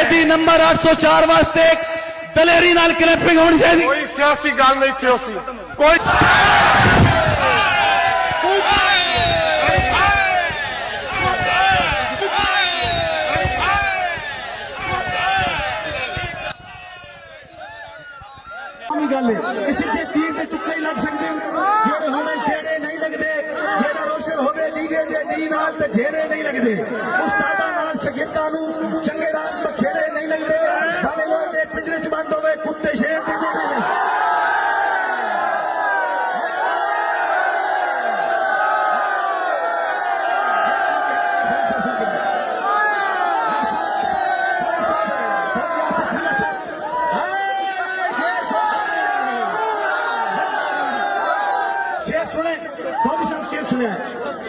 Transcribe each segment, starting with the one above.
कैदी नंबर 804 वास्ते दलेरी नाल क्लैपिंग होनी चाहिए। कोई सियासी गल नहीं थी उसकी कोई गल किसी के तीर के तुक्के ही लग सकते जेड़े होने टेढ़े नहीं लगते जेड़ा रोशन होवे लीगे दे नी नाल ते झेड़े नहीं लगते उस्तादा नाल शागिर्दां नू चंगे राह पे खेड़े नहीं लगते भावे लोग दे पिंजरे च बंद होवे कुत्ते शेर दे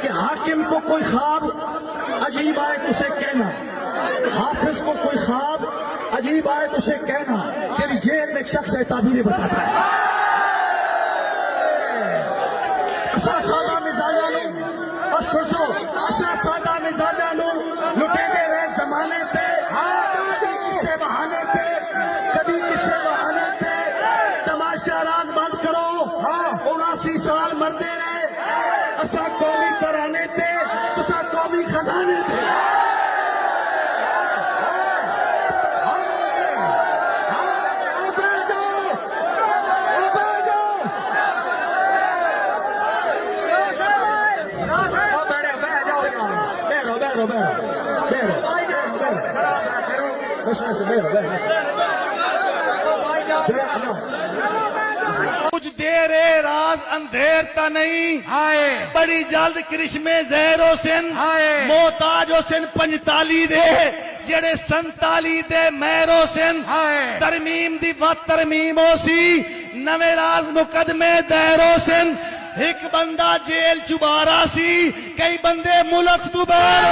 कि हाकिम को कोई ख्वाब अजीब आए तो उसे कहना, हाफिज को कोई ख्वाब अजीब आए तो उसे कहना तेरी जेल में एक शख्स है ताबीरें बताता है। असा सादा मिजाजा नू और सुनो असा सादा मिजाजा नू लुटेंगे रहे जमाने पे कभी किससे बहाने पे कभी किससे बहाने पे तमाशा राज बंद करो 79 साल मरते रहे असा कौमी तराने थे तुसा कौमी खजाने थे कुछ देर है राज अंधेर ता नहीं बड़ी जल्द करिश्मे जहर हुसैन मोहताज हुसैन 45 दे जेड़े 47 दे महर हुसैन तरमीम दी व तरमीम होसी नवे राज मुकदमे दहर हुसैन एक बंदा जेल चुबारा सी कई बंदे मुल्क तू बाहर